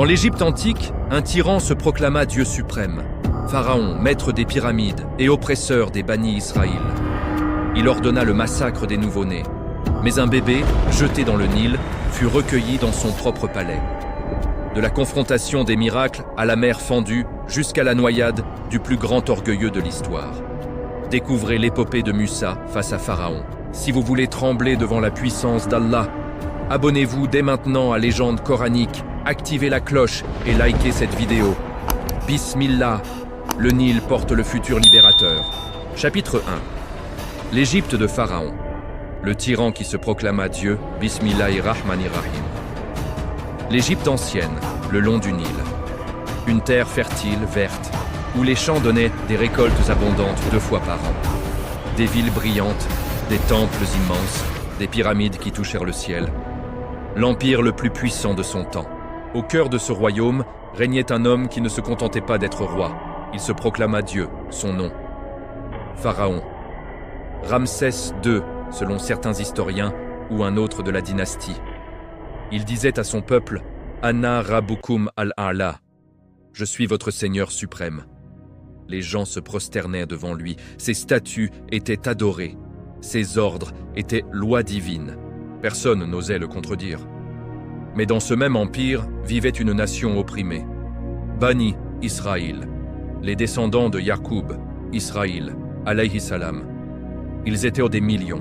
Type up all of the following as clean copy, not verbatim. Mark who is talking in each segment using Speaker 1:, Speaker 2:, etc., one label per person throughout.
Speaker 1: Dans l'Égypte antique, un tyran se proclama Dieu suprême, Pharaon, maître des pyramides et oppresseur des Bani Israël. Il ordonna le massacre des nouveau-nés, mais un bébé, jeté dans le Nil, fut recueilli dans son propre palais. De la confrontation des miracles à la mer fendue jusqu'à la noyade du plus grand orgueilleux de l'histoire. Découvrez l'épopée de Musa face à Pharaon. Si vous voulez trembler devant la puissance d'Allah, abonnez-vous dès maintenant à Légende coranique, activez la cloche et likez cette vidéo. Bismillah, le Nil porte le futur libérateur. Chapitre 1. L'Égypte de Pharaon. Le tyran qui se proclama Dieu, Bismillahirrahmanirrahim. L'Égypte ancienne, le long du Nil. Une terre fertile, verte, où les champs donnaient des récoltes abondantes 2 fois par an. Des villes brillantes, des temples immenses, des pyramides qui touchèrent le ciel. L'empire le plus puissant de son temps. Au cœur de ce royaume régnait un homme qui ne se contentait pas d'être roi. Il se proclama Dieu, son nom. Pharaon. Ramsès II, selon certains historiens, ou un autre de la dynastie. Il disait à son peuple, « Anna Rabbukum al-A'la » « Je suis votre Seigneur suprême ». Les gens se prosternaient devant lui, ses statues étaient adorées, ses ordres étaient lois divines. Personne n'osait le contredire. Mais dans ce même empire vivait une nation opprimée. Bani Israël, les descendants de Yacoub, Israël, alayhi salam. Ils étaient des millions.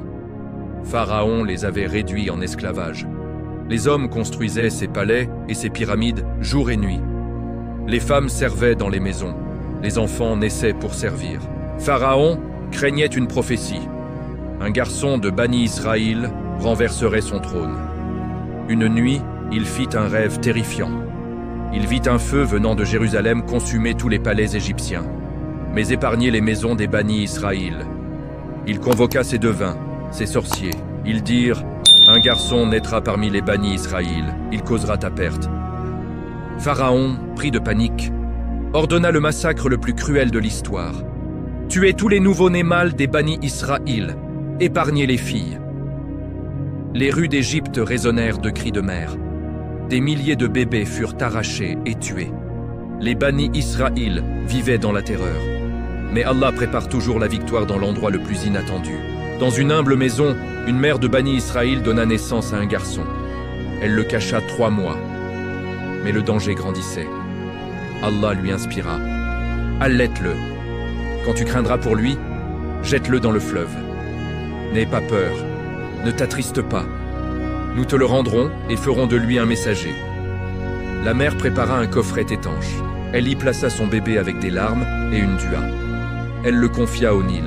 Speaker 1: Pharaon les avait réduits en esclavage. Les hommes construisaient ses palais et ses pyramides jour et nuit. Les femmes servaient dans les maisons. Les enfants naissaient pour servir. Pharaon craignait une prophétie. Un garçon de Bani Israël renverserait son trône. Une nuit, il fit un rêve terrifiant. Il vit un feu venant de Jérusalem consumer tous les palais égyptiens, mais épargner les maisons des Bani Israël. Il convoqua ses devins, ses sorciers. Ils dirent « Un garçon naîtra parmi les Bani Israël, il causera ta perte. » Pharaon, pris de panique, ordonna le massacre le plus cruel de l'histoire. Tuez tous les nouveau-nés mâles des Bani Israël, épargnez les filles. Les rues d'Égypte résonnèrent de cris de mère. Des milliers de bébés furent arrachés et tués. Les Bani Israël vivaient dans la terreur. Mais Allah prépare toujours la victoire dans l'endroit le plus inattendu. Dans une humble maison, une mère de Bani Israël donna naissance à un garçon. Elle le cacha 3 mois. Mais le danger grandissait. Allah lui inspira. Allaite-le. Quand tu craindras pour lui, jette-le dans le fleuve. N'aie pas peur. Ne t'attriste pas. Nous te le rendrons et ferons de lui un messager. La mère prépara un coffret étanche. Elle y plaça son bébé avec des larmes et une dua. Elle le confia au Nil.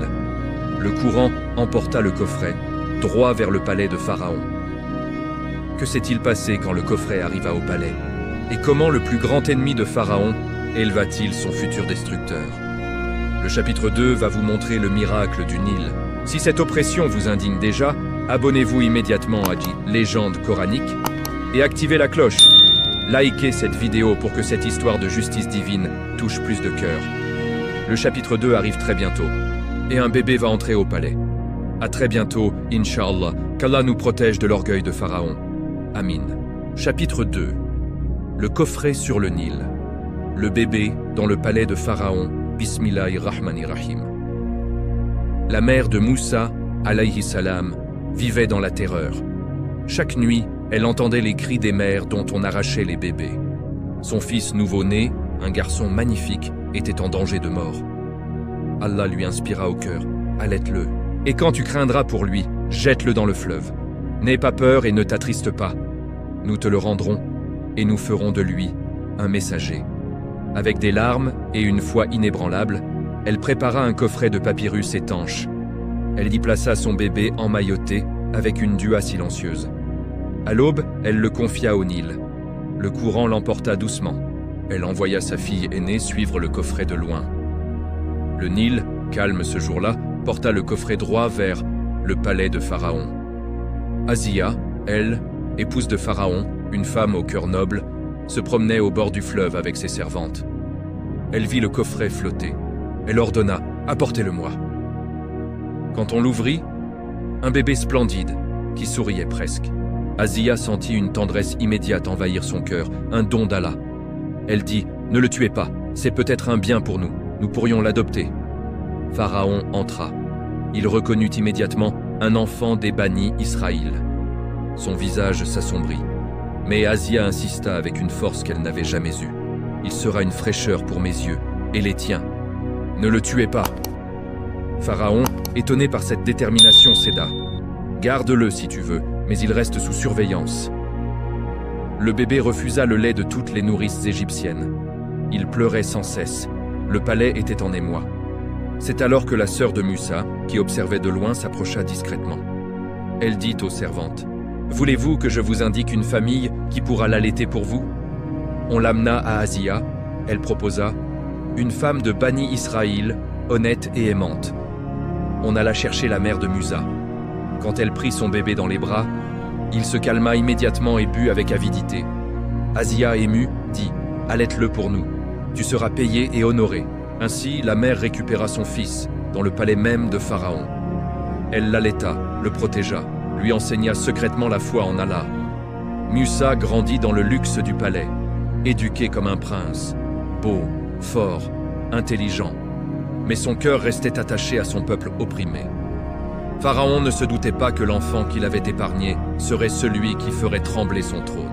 Speaker 1: Le courant emporta le coffret, droit vers le palais de Pharaon. Que s'est-il passé quand le coffret arriva au palais? Et comment le plus grand ennemi de Pharaon éleva-t-il son futur destructeur? Le chapitre 2 va vous montrer le miracle du Nil. Si cette oppression vous indigne déjà, abonnez-vous immédiatement à Légende coranique et activez la cloche. Likez cette vidéo pour que cette histoire de justice divine touche plus de cœurs. Le chapitre 2 arrive très bientôt et un bébé va entrer au palais. À très bientôt, Inch'Allah, qu'Allah nous protège de l'orgueil de Pharaon. Amin. Chapitre 2. Le coffret sur le Nil. Le bébé dans le palais de Pharaon. Bismillahirrahmanirrahim. La mère de Moussa, alayhi salam, vivait dans la terreur. Chaque nuit, elle entendait les cris des mères dont on arrachait les bébés. Son fils nouveau-né, un garçon magnifique, était en danger de mort. Allah lui inspira au cœur, allaite-le. Et quand tu craindras pour lui, jette-le dans le fleuve. N'aie pas peur et ne t'attriste pas. Nous te le rendrons et nous ferons de lui un messager. Avec des larmes et une foi inébranlable, elle prépara un coffret de papyrus étanche. Elle y plaça son bébé emmailloté avec une dua silencieuse. À l'aube, elle le confia au Nil. Le courant l'emporta doucement. Elle envoya sa fille aînée suivre le coffret de loin. Le Nil, calme ce jour-là, porta le coffret droit vers le palais de Pharaon. Asiya, elle, épouse de Pharaon, une femme au cœur noble, se promenait au bord du fleuve avec ses servantes. Elle vit le coffret flotter. Elle ordonna « Apportez-le-moi ». Quand on l'ouvrit, un bébé splendide, qui souriait presque. Asiya sentit une tendresse immédiate envahir son cœur, un don d'Allah. Elle dit « Ne le tuez pas, c'est peut-être un bien pour nous, nous pourrions l'adopter. » Pharaon entra. Il reconnut immédiatement un enfant des Bani Israël. Son visage s'assombrit. Mais Asia insista avec une force qu'elle n'avait jamais eue. « Il sera une fraîcheur pour mes yeux, et les tiens. Ne le tuez pas. » Pharaon, étonné par cette détermination, céda. « Garde-le si tu veux, mais il reste sous surveillance. » Le bébé refusa le lait de toutes les nourrices égyptiennes. Il pleurait sans cesse. Le palais était en émoi. C'est alors que la sœur de Musa, qui observait de loin, s'approcha discrètement. Elle dit aux servantes « Voulez-vous que je vous indique une famille qui pourra l'allaiter pour vous ?» On l'amena à Asia. Elle proposa « Une femme de Bani Israël, honnête et aimante. » On alla chercher la mère de Musa. Quand elle prit son bébé dans les bras, il se calma immédiatement et but avec avidité. Asia, émue, dit « Allaite-le pour nous. Tu seras payé et honoré. » Ainsi, la mère récupéra son fils, dans le palais même de Pharaon. Elle l'allaita, le protégea, lui enseigna secrètement la foi en Allah. Musa grandit dans le luxe du palais, éduqué comme un prince, beau, fort, intelligent. Mais son cœur restait attaché à son peuple opprimé. Pharaon ne se doutait pas que l'enfant qu'il avait épargné serait celui qui ferait trembler son trône.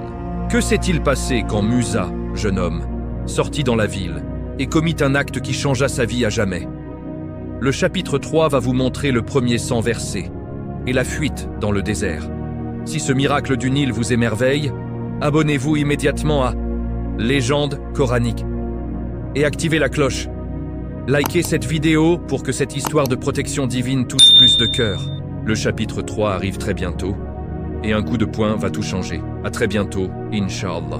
Speaker 1: Que s'est-il passé quand Musa, jeune homme, sortit dans la ville et commit un acte qui changea sa vie à jamais? Le chapitre 3 va vous montrer le premier sang versé et la fuite dans le désert. Si ce miracle du Nil vous émerveille, abonnez-vous immédiatement à Légende coranique et activez la cloche. Likez cette vidéo pour que cette histoire de protection divine touche plus de cœurs. Le chapitre 3 arrive très bientôt et un coup de poing va tout changer. À très bientôt, Inch'Allah.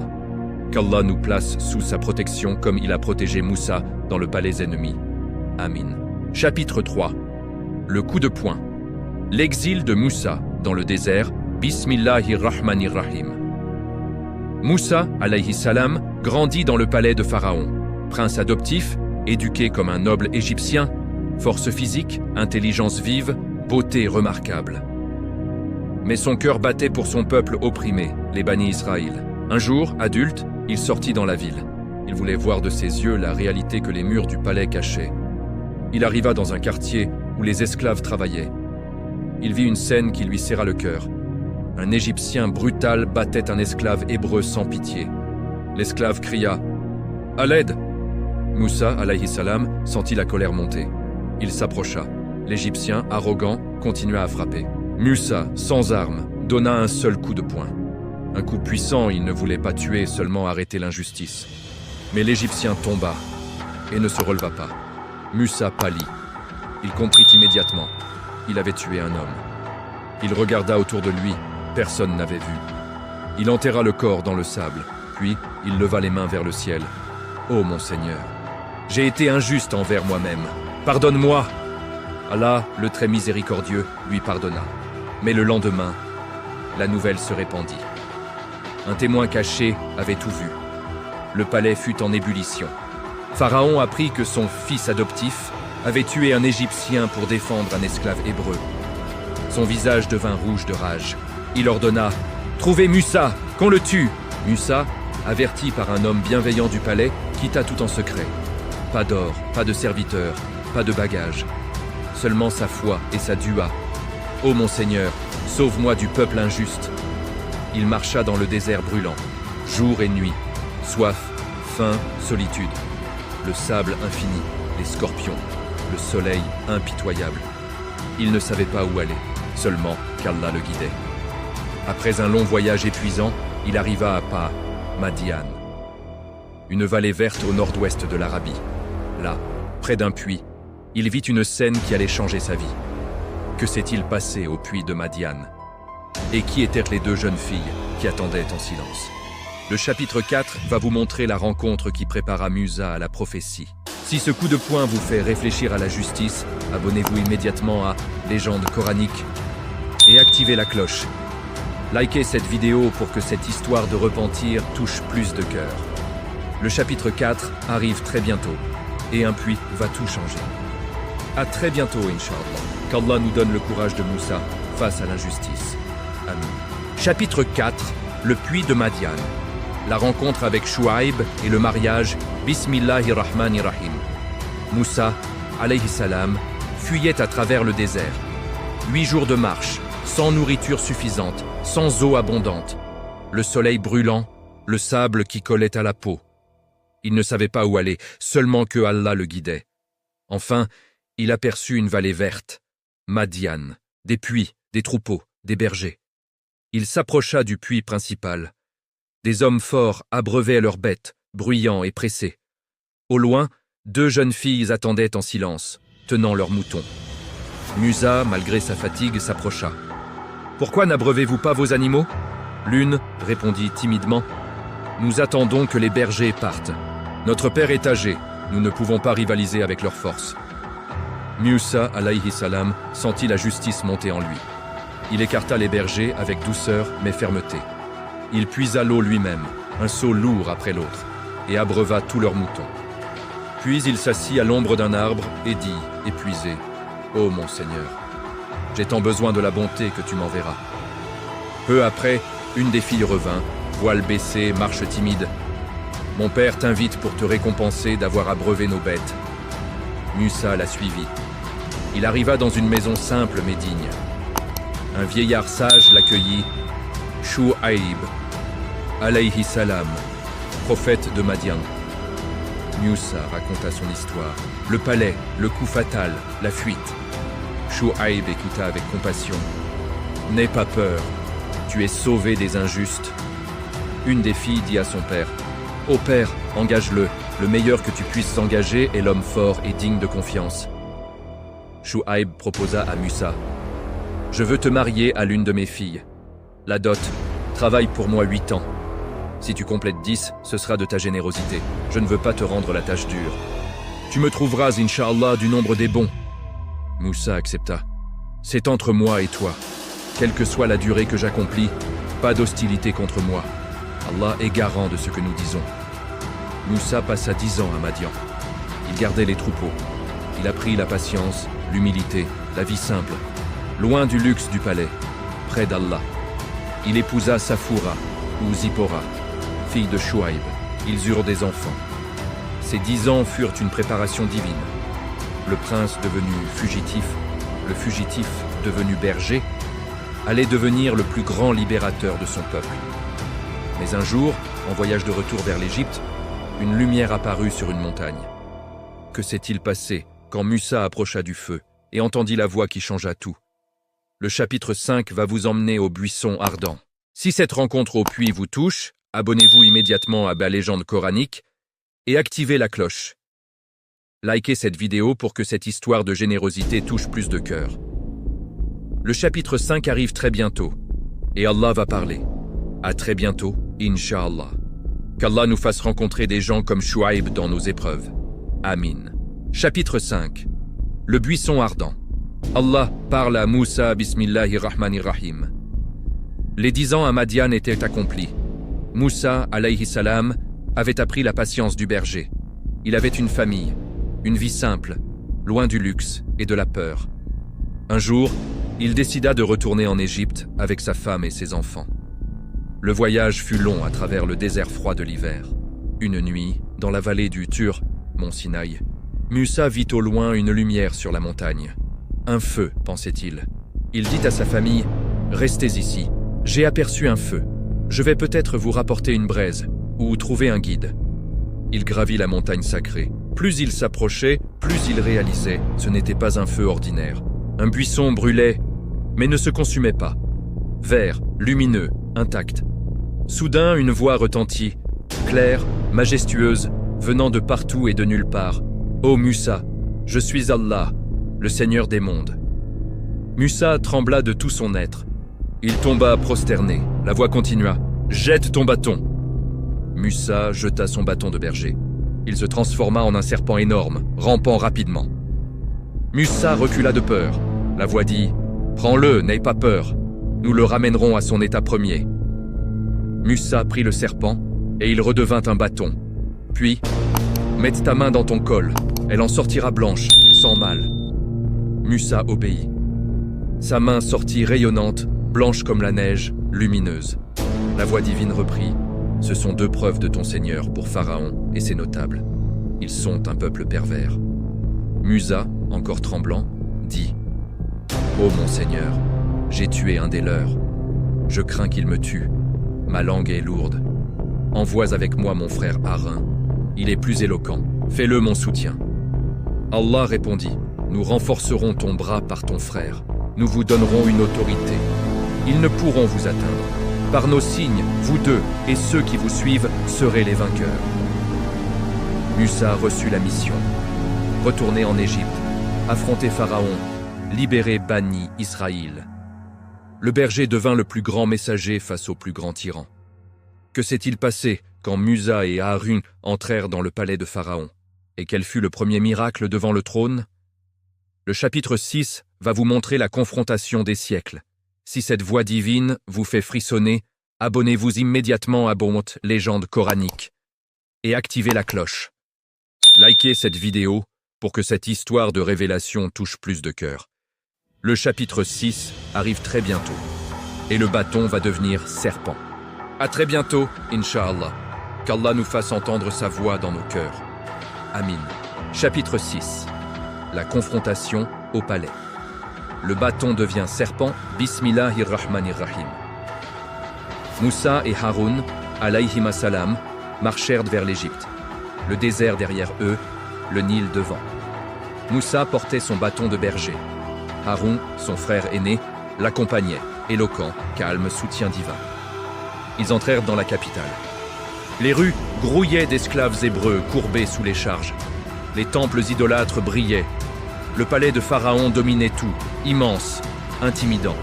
Speaker 1: Qu'Allah nous place sous sa protection comme il a protégé Moussa dans le palais ennemi. Amin. Chapitre 3. Le coup de poing. L'exil de Moussa dans le désert. Bismillahirrahmanirrahim. Moussa, alayhi salam, grandit dans le palais de Pharaon. Prince adoptif, éduqué comme un noble égyptien, force physique, intelligence vive, beauté remarquable. Mais son cœur battait pour son peuple opprimé, les Bani Israël. Un jour, adulte, il sortit dans la ville. Il voulait voir de ses yeux la réalité que les murs du palais cachaient. Il arriva dans un quartier où les esclaves travaillaient. Il vit une scène qui lui serra le cœur. Un Égyptien brutal battait un esclave hébreu sans pitié. L'esclave cria « À l'aide !» Moussa, alayhi salam, sentit la colère monter. Il s'approcha. L'Égyptien, arrogant, continua à frapper. Moussa, sans armes, donna un seul coup de poing. Un coup puissant, il ne voulait pas tuer, seulement arrêter l'injustice. Mais l'Égyptien tomba et ne se releva pas. Moussa pâlit. Il comprit immédiatement. Il avait tué un homme. Il regarda autour de lui. Personne n'avait vu. Il enterra le corps dans le sable, puis il leva les mains vers le ciel. « Ô mon Seigneur, j'ai été injuste envers moi-même. Pardonne-moi !» Allah, le très miséricordieux, lui pardonna. Mais le lendemain, la nouvelle se répandit. Un témoin caché avait tout vu. Le palais fut en ébullition. Pharaon apprit que son fils adoptif avait tué un Égyptien pour défendre un esclave hébreu. Son visage devint rouge de rage. Il ordonna « Trouvez Moussa, qu'on le tue !» Moussa, averti par un homme bienveillant du palais, quitta tout en secret. Pas d'or, pas de serviteurs, pas de bagages. Seulement sa foi et sa dua. « Ô mon Seigneur, sauve-moi du peuple injuste !» Il marcha dans le désert brûlant, jour et nuit, soif, faim, solitude. Le sable infini, les scorpions, le soleil impitoyable. Il ne savait pas où aller, seulement qu'Allah le guidait. Après un long voyage épuisant, il arriva à Madian, une vallée verte au nord-ouest de l'Arabie. Là, près d'un puits, il vit une scène qui allait changer sa vie. Que s'est-il passé au puits de Madian? Et qui étaient les deux jeunes filles qui attendaient en silence? Le chapitre 4 va vous montrer la rencontre qui prépara Musa à la prophétie. Si ce coup de poing vous fait réfléchir à la justice, abonnez-vous immédiatement à Légende coranique et activez la cloche. Likez cette vidéo pour que cette histoire de repentir touche plus de cœurs. Le chapitre 4 arrive très bientôt et un puits va tout changer. À très bientôt, Inch'Allah. Qu'Allah nous donne le courage de Moussa face à l'injustice. Amin. Chapitre 4, le puits de Madian. la rencontre avec Chouaib et le mariage Bismillahirrahmanirrahim. Moussa, alayhi salam, fuyait à travers le désert. 8 jours de marche, sans nourriture suffisante, sans eau abondante. Le soleil brûlant, le sable qui collait à la peau. Il ne savait pas où aller, seulement que Allah le guidait. Enfin, il aperçut une vallée verte, Madian, des puits, des troupeaux, des bergers. Il s'approcha du puits principal. Des hommes forts abreuvaient leurs bêtes, bruyants et pressés. Au loin, 2 jeunes filles attendaient en silence, tenant leurs moutons. Musa, malgré sa fatigue, s'approcha. « Pourquoi n'abreuvez-vous pas vos animaux ?» L'une répondit timidement. « Nous attendons que les bergers partent. Notre père est âgé, nous ne pouvons pas rivaliser avec leur force. » Moussa, alayhi salam, sentit la justice monter en lui. Il écarta les bergers avec douceur mais fermeté. Il puisa l'eau lui-même, un seau lourd après l'autre, et abreuva tous leurs moutons. Puis il s'assit à l'ombre d'un arbre et dit, épuisé, « Ô mon Seigneur, j'ai tant besoin de la bonté que tu m'enverras. » Peu après, une des filles revint, voile baissé, marche timide. « Mon père t'invite pour te récompenser d'avoir abreuvé nos bêtes. » Moussa la suivit. Il arriva dans une maison simple mais digne. Un vieillard sage l'accueillit, Chouaib, alayhi salam, prophète de Madian. Moussa raconta son histoire, le palais, le coup fatal, la fuite. Chouaib écouta avec compassion. « N'aie pas peur, tu es sauvé des injustes. » Une des filles dit à son père, « Ô père, engage-le, le meilleur que tu puisses engager est l'homme fort et digne de confiance. » Chouaib proposa à Moussa, « Je veux te marier à l'une de mes filles. La dot, travaille pour moi 8 ans. Si tu complètes 10, ce sera de ta générosité. Je ne veux pas te rendre la tâche dure. Tu me trouveras, Inch'Allah, du nombre des bons. » Moussa accepta. « C'est entre moi et toi. Quelle que soit la durée que j'accomplis, pas d'hostilité contre moi. Allah est garant de ce que nous disons. » Moussa passa 10 ans à Madian. Il gardait les troupeaux. Il apprit la patience, l'humilité, la vie simple, loin du luxe du palais, près d'Allah. Il épousa Safoura, ou Zipporah, fille de Chouaib. Ils eurent des enfants. Ces 10 ans furent une préparation divine. Le prince devenu fugitif, le fugitif devenu berger, allait devenir le plus grand libérateur de son peuple. Mais un jour, en voyage de retour vers l'Égypte, une lumière apparut sur une montagne. Que s'est-il passé quand Moussa approcha du feu et entendit la voix qui changea tout? Le chapitre 5 va vous emmener au buisson ardent. Si cette rencontre au puits vous touche, abonnez-vous immédiatement à Légende coranique et activez la cloche. Likez cette vidéo pour que cette histoire de générosité touche plus de cœurs. Le chapitre 5 arrive très bientôt et Allah va parler. À très bientôt, Inch'Allah. Qu'Allah nous fasse rencontrer des gens comme Chouaib dans nos épreuves. Amin. Chapitre 5. Le buisson ardent. Allah parle à Moussa Bismillahirrahmanirrahim. Les 10 ans à Madian étaient accomplis. Moussa, alayhi salam, avait appris la patience du berger. Il avait une famille, une vie simple, loin du luxe et de la peur. Un jour, il décida de retourner en Égypte avec sa femme et ses enfants. Le voyage fut long à travers le désert froid de l'hiver. Une nuit, dans la vallée du Tur, Mont Sinaï, Moussa vit au loin une lumière sur la montagne. Un feu, pensait-il. Il dit à sa famille, « Restez ici, j'ai aperçu un feu. Je vais peut-être vous rapporter une braise ou trouver un guide. » Il gravit la montagne sacrée. Plus il s'approchait, plus il réalisait, ce n'était pas un feu ordinaire. Un buisson brûlait, mais ne se consumait pas. Vert, lumineux, intact. Soudain, une voix retentit, claire, majestueuse, venant de partout et de nulle part. « Ô Moussa, je suis Allah, le Seigneur des mondes. » Moussa trembla de tout son être. Il tomba prosterné. La voix continua. « Jette ton bâton !» Moussa jeta son bâton de berger. Il se transforma en un serpent énorme, rampant rapidement. Moussa recula de peur. La voix dit « Prends-le, n'aie pas peur. Nous le ramènerons à son état premier. » Moussa prit le serpent et il redevint un bâton. Puis, « Mets ta main dans ton col, elle en sortira blanche, sans mal. » Moussa obéit. Sa main sortit rayonnante, blanche comme la neige, lumineuse. La voix divine reprit. « Ce sont deux preuves de ton Seigneur pour Pharaon et ses notables. Ils sont un peuple pervers. Musa, encore tremblant, dit « Ô mon Seigneur, j'ai tué un des leurs. Je crains qu'il me tue. Ma langue est lourde. Envoie avec moi mon frère Harin. Il est plus éloquent. Fais-le mon soutien. » Allah répondit « Nous renforcerons ton bras par ton frère. Nous vous donnerons une autorité. Ils ne pourront vous atteindre. Par nos signes, vous deux et ceux qui vous suivent serez les vainqueurs. » Musa reçut la mission. Retourner en Égypte, affronter Pharaon, libérer Bani Israël. Le berger devint le plus grand messager face au plus grand tyran. Que s'est-il passé quand Musa et Harun entrèrent dans le palais de Pharaon? Et quel fut le premier miracle devant le trône? Le chapitre 6 va vous montrer la confrontation des siècles. Si cette voix divine vous fait frissonner, abonnez-vous immédiatement à Bonte Légende coranique et activez la cloche. Likez cette vidéo pour que cette histoire de révélation touche plus de cœurs. Le chapitre 6 arrive très bientôt et le bâton va devenir serpent. À très bientôt, Inch'Allah. Qu'Allah nous fasse entendre sa voix dans nos cœurs. Amin. Chapitre 6. La confrontation au palais. Le bâton devient serpent. Bismillahirrahmanirrahim. Moussa et Haroun, alayhim assalam, marchèrent vers l'Égypte. Le désert derrière eux, le Nil devant. Moussa portait son bâton de berger. Haroun, son frère aîné, l'accompagnait, éloquent, calme, soutien divin. Ils entrèrent dans la capitale. Les rues grouillaient d'esclaves hébreux courbés sous les charges. Les temples idolâtres brillaient. Le palais de Pharaon dominait tout, immense, intimidant.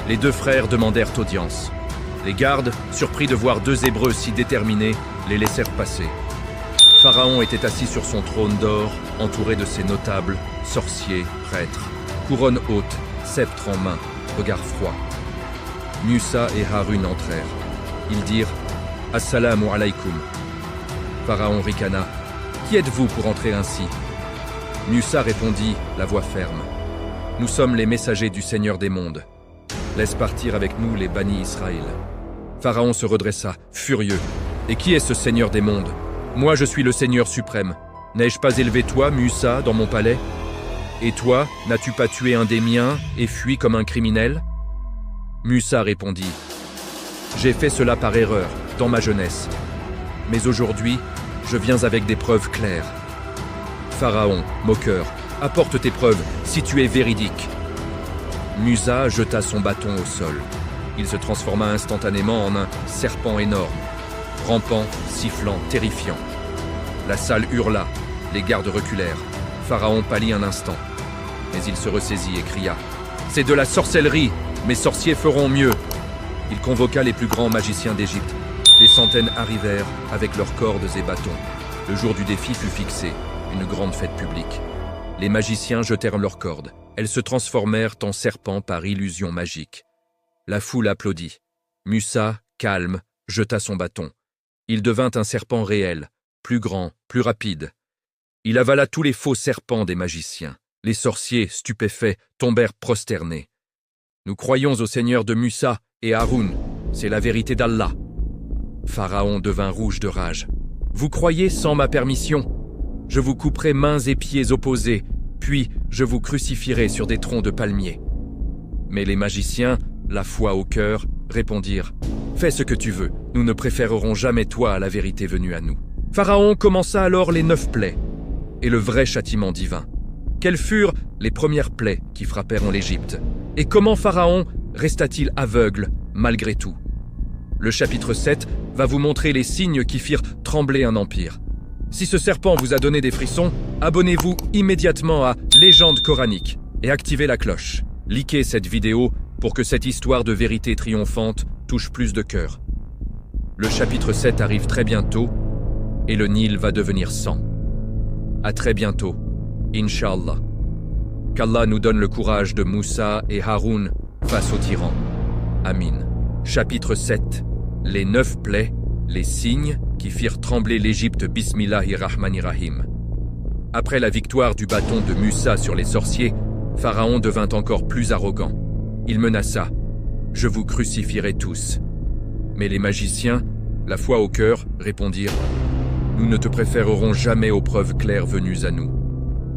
Speaker 1: Les deux frères demandèrent audience. Les gardes, surpris de voir deux Hébreux si déterminés, les laissèrent passer. Pharaon était assis sur son trône d'or, entouré de ses notables, sorciers, prêtres, couronne haute, sceptre en main, regard froid. Musa et Harun entrèrent. Ils dirent « Assalamu alaykoum ». Pharaon ricana « Qui êtes-vous pour entrer ainsi ?» Musa répondit, la voix ferme « Nous sommes les messagers du Seigneur des mondes. Laisse partir avec nous les Bani Israël. » Pharaon se redressa, furieux. « Et qui est ce Seigneur des mondes ? Moi je suis le Seigneur suprême. N'ai-je pas élevé toi, Musa, dans mon palais ? Et toi, n'as-tu pas tué un des miens et fui comme un criminel ?» Musa répondit « J'ai fait cela par erreur, dans ma jeunesse. Mais aujourd'hui, je viens avec des preuves claires. » Pharaon, moqueur, apporte tes preuves si tu es véridique. Musa jeta son bâton au sol. Il se transforma instantanément en un serpent énorme, rampant, sifflant, terrifiant. La salle hurla, les gardes reculèrent. Pharaon pâlit un instant, mais il se ressaisit et cria « C'est de la sorcellerie, mes sorciers feront mieux !» Il convoqua les plus grands magiciens d'Égypte. Des centaines arrivèrent avec leurs cordes et bâtons. Le jour du défi fut fixé, une grande fête publique. Les magiciens jetèrent leurs cordes. Elles se transformèrent en serpents par illusion magique. La foule applaudit. Musa, calme, jeta son bâton. Il devint un serpent réel, plus grand, plus rapide. Il avala tous les faux serpents des magiciens. Les sorciers, stupéfaits, tombèrent prosternés. « Nous croyons au Seigneur de Musa et Haroun, c'est la vérité d'Allah. » Pharaon devint rouge de rage. « Vous croyez sans ma permission ? Je vous couperai mains et pieds opposés, puis je vous crucifierai sur des troncs de palmiers. » Mais les magiciens, la foi au cœur, répondirent « Fais ce que tu veux, nous ne préférerons jamais toi à la vérité venue à nous. » Pharaon commença alors les 9 plaies et le vrai châtiment divin. Quelles furent les premières plaies qui frappèrent l'Égypte? Et comment Pharaon resta-t-il aveugle malgré tout? Le chapitre 7 va vous montrer les signes qui firent trembler un empire. Si ce serpent vous a donné des frissons, abonnez-vous immédiatement à Légende coranique et activez la cloche. Likez cette vidéo pour que cette histoire de vérité triomphante touche plus de cœurs. Le chapitre 7 arrive très bientôt et le Nil va devenir sang. À très bientôt, Inch'Allah. Qu'Allah nous donne le courage de Moussa et Haroun face aux tyrans. Amin. Chapitre 7. Les 9 plaies, les signes qui firent trembler l'Égypte. Bismillahirrahmanirrahim. Après la victoire du bâton de Musa sur les sorciers, Pharaon devint encore plus arrogant. Il menaça « Je vous crucifierai tous ». Mais les magiciens, la foi au cœur, répondirent « Nous ne te préférerons jamais aux preuves claires venues à nous.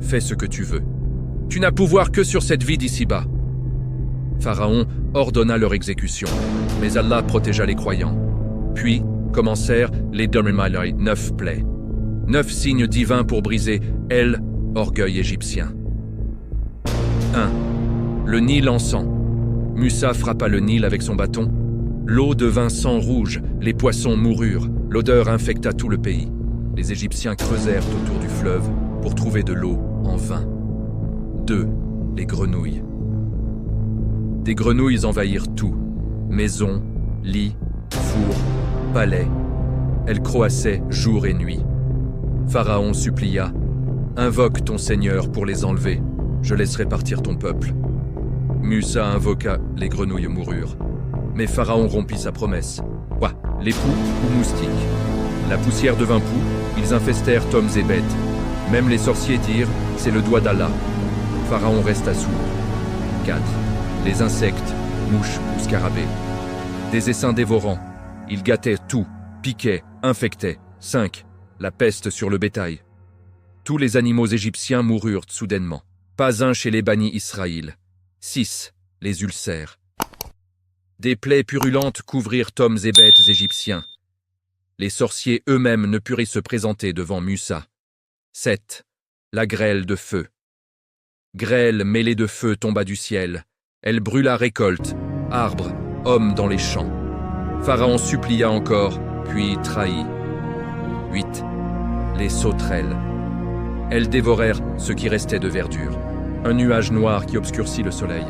Speaker 1: Fais ce que tu veux. Tu n'as pouvoir que sur cette vie d'ici-bas. » Pharaon ordonna leur exécution, mais Allah protégea les croyants. Puis commencèrent les 9 plaies. 9 signes divins pour briser, l'orgueil égyptien. 1. Le Nil en sang. Musa frappa le Nil avec son bâton. L'eau devint sang rouge, les poissons moururent, l'odeur infecta tout le pays. Les Égyptiens creusèrent autour du fleuve pour trouver de l'eau en vain. 2. Les grenouilles. Des grenouilles envahirent tout. Maisons, lits, fours, palais. Elles croassaient jour et nuit. Pharaon supplia « Invoque ton Seigneur pour les enlever, je laisserai partir ton peuple. » Musa invoqua, les grenouilles moururent. Mais Pharaon rompit sa promesse. Quoi, les poux ou moustiques? La poussière devint poux, ils infestèrent hommes et bêtes. Même les sorciers dirent « C'est le doigt d'Allah ». Pharaon resta sourd. 4. Les insectes, mouches ou scarabées. Des essaims dévorants. Ils gâtaient tout, piquaient, infectaient. 5. La peste sur le bétail. Tous les animaux égyptiens moururent soudainement. Pas un chez les bannis Israël. 6. Les ulcères. Des plaies purulentes couvrirent hommes et bêtes égyptiens. Les sorciers eux-mêmes ne purent se présenter devant Musa. 7. La grêle de feu. Grêle mêlée de feu tomba du ciel. Elle brûla récolte, arbres, hommes dans les champs. Pharaon supplia encore, puis trahit. 8. Les sauterelles. Elles dévorèrent ce qui restait de verdure. Un nuage noir qui obscurcit le soleil.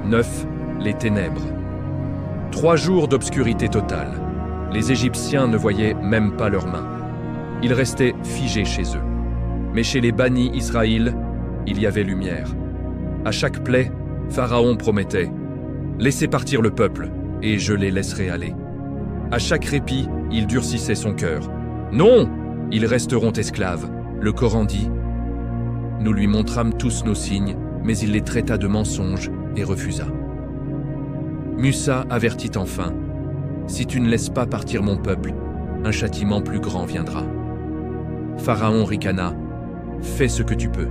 Speaker 1: 9. Les ténèbres. 3 jours d'obscurité totale. Les Égyptiens ne voyaient même pas leurs mains. Ils restaient figés chez eux. Mais chez les bannis Israël, il y avait lumière. À chaque plaie, Pharaon promettait « Laissez partir le peuple, et je les laisserai aller. » À chaque répit, il durcissait son cœur. « Non, ils resteront esclaves. » Le Coran dit « Nous lui montrâmes tous nos signes, mais il les traita de mensonges et refusa. » Musa avertit enfin « Si tu ne laisses pas partir mon peuple, un châtiment plus grand viendra. » Pharaon ricana « Fais ce que tu peux. »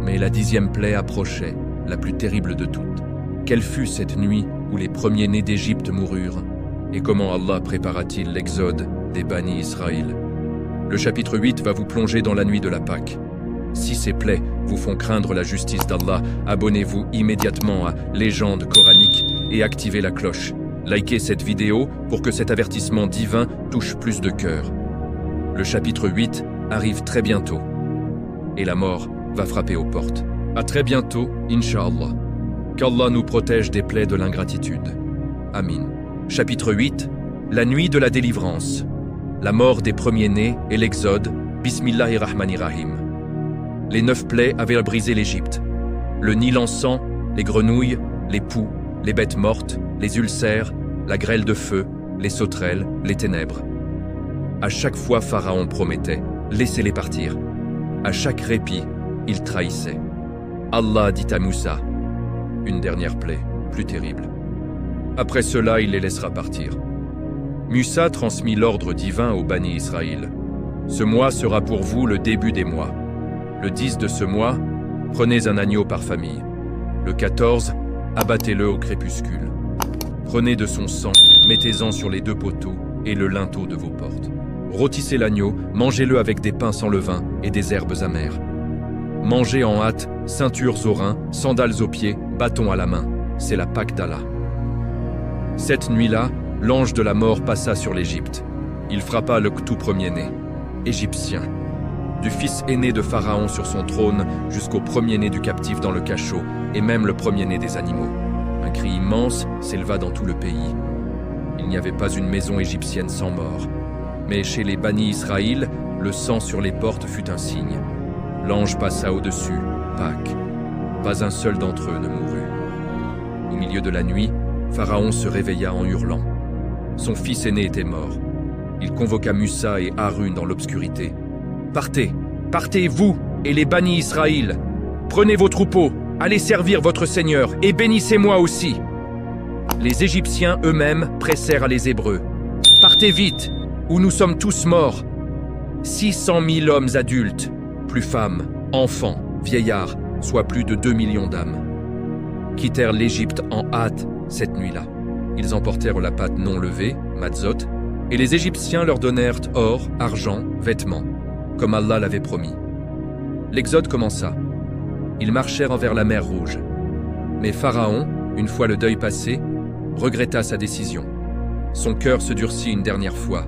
Speaker 1: Mais la 10e plaie approchait, la plus terrible de toutes. Quelle fut cette nuit où les premiers-nés d'Égypte moururent? Et comment Allah prépara-t-il l'exode des bannis Israël? Le chapitre 8 va vous plonger dans la nuit de la Pâque. Si ces plaies vous font craindre la justice d'Allah, abonnez-vous immédiatement à Légende coranique et activez la cloche. Likez cette vidéo pour que cet avertissement divin touche plus de cœurs. Le chapitre 8 arrive très bientôt et la mort va frapper aux portes. À très bientôt, Inch'Allah. Qu'Allah nous protège des plaies de l'ingratitude. Amin. Chapitre 8. La nuit de la délivrance. La mort des premiers-nés et l'exode. Bismillahirrahmanirrahim. Les 9 plaies avaient brisé l'Égypte. Le Nil en sang, les grenouilles, les poux, les bêtes mortes, les ulcères, la grêle de feu, les sauterelles, les ténèbres. À chaque fois, Pharaon promettait « Laissez-les partir ». À chaque répit, il trahissait. Allah dit à Musa, une dernière plaie, plus terrible. Après cela, il les laissera partir. Musa transmit l'ordre divin aux bannis Israël. Ce mois sera pour vous le début des mois. Le 10 de ce mois, prenez un agneau par famille. Le 14, abattez-le au crépuscule. Prenez de son sang, mettez-en sur les 2 poteaux et le linteau de vos portes. Rôtissez l'agneau, mangez-le avec des pains sans levain et des herbes amères. Mangez en hâte, ceintures aux reins, sandales aux pieds, bâton à la main. C'est la Pâque d'Allah. Cette nuit-là, l'ange de la mort passa sur l'Égypte. Il frappa le tout premier-né, égyptien. Du fils aîné de Pharaon sur son trône jusqu'au premier-né du captif dans le cachot, et même le premier-né des animaux. Un cri immense s'éleva dans tout le pays. Il n'y avait pas une maison égyptienne sans mort. Mais chez les bannis Israël, le sang sur les portes fut un signe. L'ange passa au-dessus, Pâques. Pas un seul d'entre eux ne mourut. Au milieu de la nuit, Pharaon se réveilla en hurlant. Son fils aîné était mort. Il convoqua Musa et Harun dans l'obscurité. « Partez, partez, vous et les bannis Israël. Prenez vos troupeaux, allez servir votre Seigneur et bénissez-moi aussi. » Les Égyptiens eux-mêmes pressèrent à les Hébreux. « Partez. Partez vite, ou nous sommes tous morts. 600 000 hommes adultes, plus femmes, enfants, vieillards, soit plus de 2 millions d'âmes, quittèrent l'Égypte en hâte cette nuit-là. Ils emportèrent la pâte non levée, matzot, et les Égyptiens leur donnèrent or, argent, vêtements, comme Allah l'avait promis. L'exode commença. Ils marchèrent envers la mer Rouge. Mais Pharaon, une fois le deuil passé, regretta sa décision. Son cœur se durcit une dernière fois.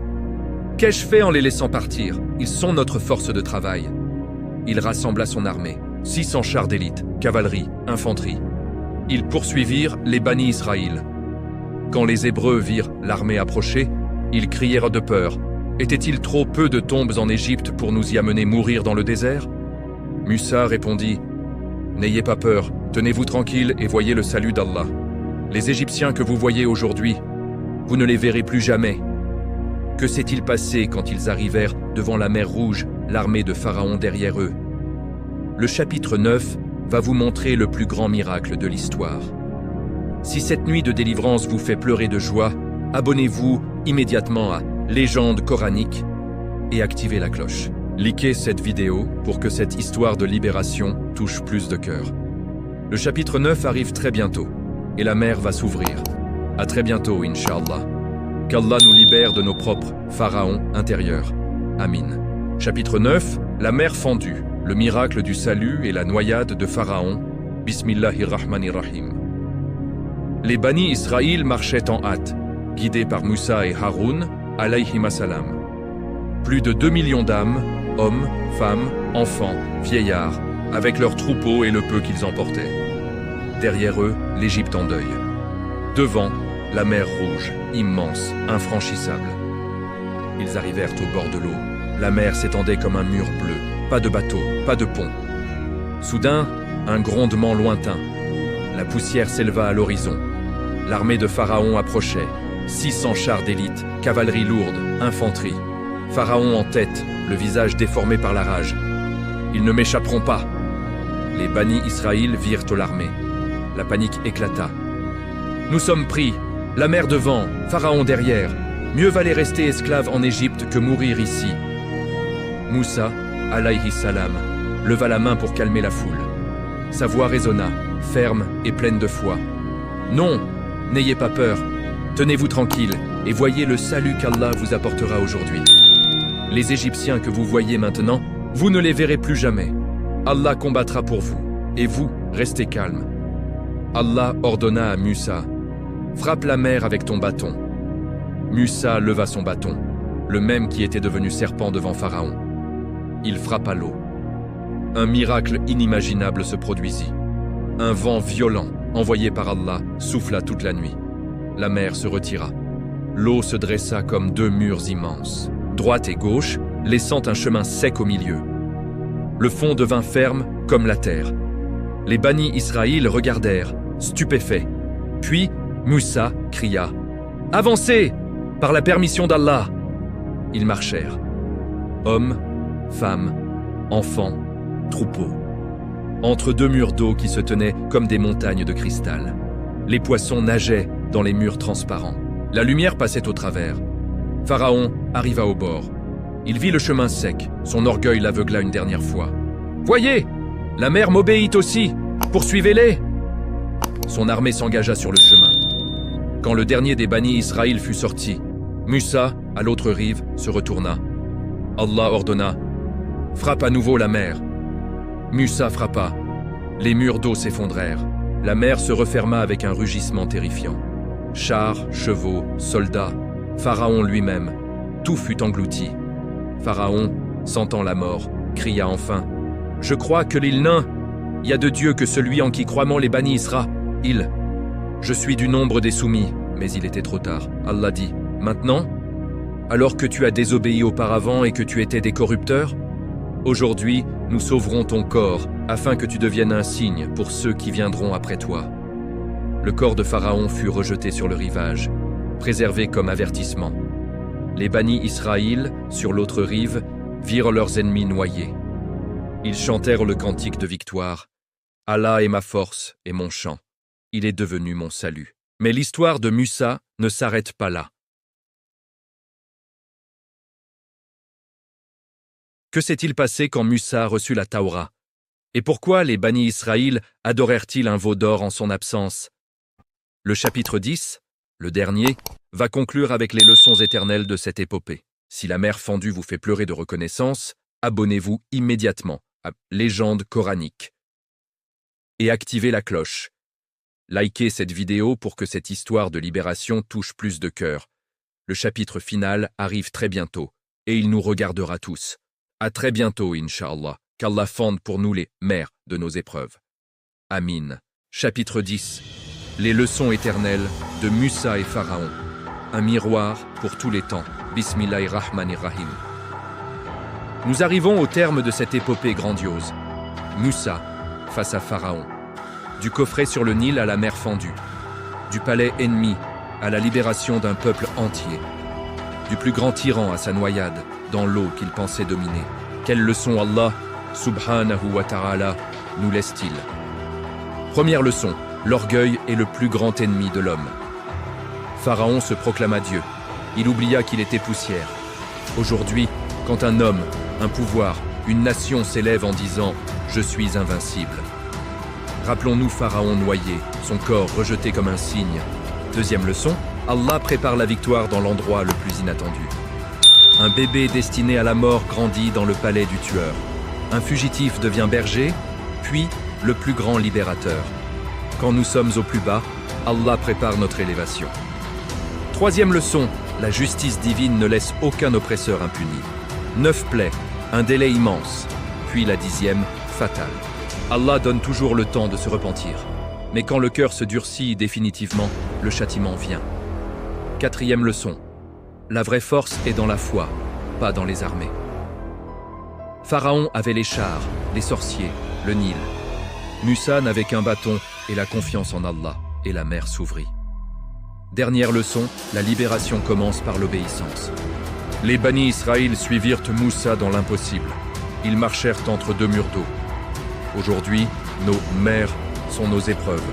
Speaker 1: Qu'ai-je fait en les laissant partir? Ils sont notre force de travail. Il rassembla son armée, 600 chars d'élite, cavalerie, infanterie. Ils poursuivirent les bannis Israël. Quand les Hébreux virent l'armée approcher, ils crièrent de peur. Était-il trop peu de tombes en Égypte pour nous y amener mourir dans le désert? Musa répondit: N'ayez pas peur, tenez-vous tranquille et voyez le salut d'Allah. Les Égyptiens que vous voyez aujourd'hui, vous ne les verrez plus jamais. Que s'est-il passé quand ils arrivèrent devant la mer Rouge, l'armée de Pharaon derrière eux? Le chapitre 9 va vous montrer le plus grand miracle de l'histoire. Si cette nuit de délivrance vous fait pleurer de joie, abonnez-vous immédiatement à Légende coranique et activez la cloche. Likez cette vidéo pour que cette histoire de libération touche plus de cœurs. Le chapitre 9 arrive très bientôt et la mer va s'ouvrir. À très bientôt, Inch'Allah. Qu'Allah nous libère de nos propres pharaons intérieurs. Amin. Chapitre 9, la mer fendue, le miracle du salut et la noyade de Pharaon. Bismillahirrahmanirrahim. Les bannis Israël marchaient en hâte, guidés par Musa et Haroun, alayhim assalam. Plus de 2 millions d'âmes, hommes, femmes, enfants, vieillards, avec leurs troupeaux et le peu qu'ils emportaient. Derrière eux, l'Égypte en deuil. Devant, la mer Rouge, immense, infranchissable. Ils arrivèrent au bord de l'eau. La mer s'étendait comme un mur bleu. Pas de bateau, pas de pont. Soudain, un grondement lointain. La poussière s'éleva à l'horizon. L'armée de Pharaon approchait. 600 chars d'élite, cavalerie lourde, infanterie. Pharaon en tête, le visage déformé par la rage. Ils ne m'échapperont pas. Les bannis Israël virent l'armée. La panique éclata. Nous sommes pris, la mer devant, Pharaon derrière. Mieux valait rester esclave en Égypte que mourir ici. Musa, alayhi salam, leva la main pour calmer la foule. Sa voix résonna, ferme et pleine de foi. Non, n'ayez pas peur. Tenez-vous tranquille et voyez le salut qu'Allah vous apportera aujourd'hui. Les Égyptiens que vous voyez maintenant, vous ne les verrez plus jamais. Allah combattra pour vous, et vous, restez calme. Allah ordonna à Musa: frappe la mer avec ton bâton. Musa leva son bâton, le même qui était devenu serpent devant Pharaon. Il frappa l'eau. Un miracle inimaginable se produisit. Un vent violent, envoyé par Allah, souffla toute la nuit. La mer se retira. L'eau se dressa comme deux murs immenses, droite et gauche, laissant un chemin sec au milieu. Le fond devint ferme comme la terre. Les bannis Israël regardèrent, stupéfaits. Puis Musa cria: « Avancez, par la permission d'Allah !» Ils marchèrent. Hommes, femmes, enfants, troupeaux. Entre deux murs d'eau qui se tenaient comme des montagnes de cristal. Les poissons nageaient dans les murs transparents. La lumière passait au travers. Pharaon arriva au bord. Il vit le chemin sec, son orgueil l'aveugla une dernière fois. « Voyez, la mer m'obéit aussi, poursuivez-les !» Son armée s'engagea sur le chemin. Quand le dernier des bannis Israël fut sorti, Musa, à l'autre rive, se retourna. Allah ordonna: « Frappe à nouveau la mer. » Musa frappa. Les murs d'eau s'effondrèrent. La mer se referma avec un rugissement terrifiant. Chars, chevaux, soldats, Pharaon lui-même, tout fut englouti. Pharaon, sentant la mort, cria enfin: « Je crois que l'île Nain, il y a de Dieu que celui en qui croiment les bannis Israël. Je suis du nombre des soumis. » Mais il était trop tard. Allah dit: « Maintenant, alors que tu as désobéi auparavant et que tu étais des corrupteurs, aujourd'hui, nous sauverons ton corps afin que tu deviennes un signe pour ceux qui viendront après toi. » Le corps de Pharaon fut rejeté sur le rivage, préservé comme avertissement. Les bannis Israël, sur l'autre rive, virent leurs ennemis noyés. Ils chantèrent le cantique de victoire. « Allah est ma force et mon chant. Il est devenu mon salut. » Mais l'histoire de Musa ne s'arrête pas là. Que s'est-il passé quand Musa reçut la Taura? Et pourquoi les Bani Israël adorèrent-ils un veau d'or en son absence? Le chapitre 10, le dernier, va conclure avec les leçons éternelles de cette épopée. Si la mer fendue vous fait pleurer de reconnaissance, abonnez-vous immédiatement à Légende coranique et activez la cloche. Likez cette vidéo pour que cette histoire de libération touche plus de cœurs. Le chapitre final arrive très bientôt et il nous regardera tous. À très bientôt, Inch'Allah, qu'Allah fende pour nous les mers de nos épreuves. Amin. Chapitre 10. Les leçons éternelles de Musa et Pharaon. Un miroir pour tous les temps. Bismillahirrahmanirrahim. Nous arrivons au terme de cette épopée grandiose. Musa face à Pharaon. Du coffret sur le Nil à la mer fendue. Du palais ennemi à la libération d'un peuple entier. Du plus grand tyran à sa noyade dans l'eau qu'il pensait dominer. Quelle leçon Allah, subhanahu wa ta'ala, nous laisse-t-il? Première leçon, l'orgueil est le plus grand ennemi de l'homme. Pharaon se proclama Dieu. Il oublia qu'il était poussière. Aujourd'hui, quand un homme, un pouvoir, une nation s'élève en disant « Je suis invincible ». Rappelons-nous Pharaon noyé, son corps rejeté comme un cygne. Deuxième leçon, Allah prépare la victoire dans l'endroit le plus inattendu. Un bébé destiné à la mort grandit dans le palais du tueur. Un fugitif devient berger, puis le plus grand libérateur. Quand nous sommes au plus bas, Allah prépare notre élévation. Troisième leçon, la justice divine ne laisse aucun oppresseur impuni. 9 plaies, un délai immense, puis la 10e, fatale. Allah donne toujours le temps de se repentir. Mais quand le cœur se durcit définitivement, le châtiment vient. Quatrième leçon, la vraie force est dans la foi, pas dans les armées. Pharaon avait les chars, les sorciers, le Nil. Musa n'avait qu'un bâton et la confiance en Allah, et la mer s'ouvrit. Dernière leçon, la libération commence par l'obéissance. Les Bani Israël suivirent Musa dans l'impossible. Ils marchèrent entre 2 murs d'eau. Aujourd'hui, nos mers sont nos épreuves.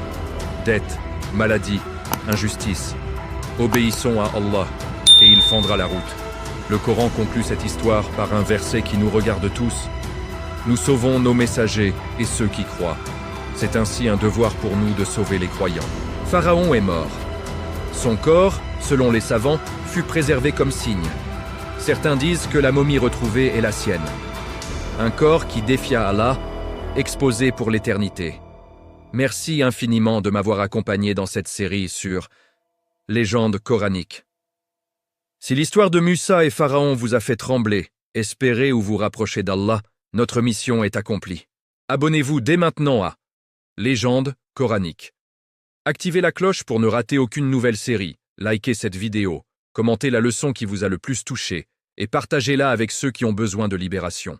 Speaker 1: Dettes, maladies, injustice. Obéissons à Allah et il fendra la route. Le Coran conclut cette histoire par un verset qui nous regarde tous. Nous sauvons nos messagers et ceux qui croient. C'est ainsi un devoir pour nous de sauver les croyants. Pharaon est mort. Son corps, selon les savants, fut préservé comme signe. Certains disent que la momie retrouvée est la sienne. Un corps qui défia Allah, exposé pour l'éternité. Merci infiniment de m'avoir accompagné dans cette série sur Légende coranique. Si l'histoire de Musa et Pharaon vous a fait trembler, espérer ou vous rapprocher d'Allah, notre mission est accomplie. Abonnez-vous dès maintenant à Légende coranique. Activez la cloche pour ne rater aucune nouvelle série, likez cette vidéo, commentez la leçon qui vous a le plus touché et partagez-la avec ceux qui ont besoin de libération.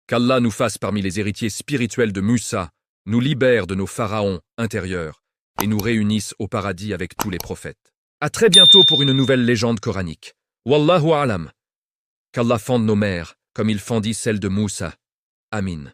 Speaker 1: Qu'Allah nous fasse parmi les héritiers spirituels de Musa, nous libère de nos pharaons intérieurs et nous réunisse au paradis avec tous les prophètes. À très bientôt pour une nouvelle légende coranique. Wallahu a'lam. Qu'Allah fende nos mers comme il fendit celle de Musa. Amin.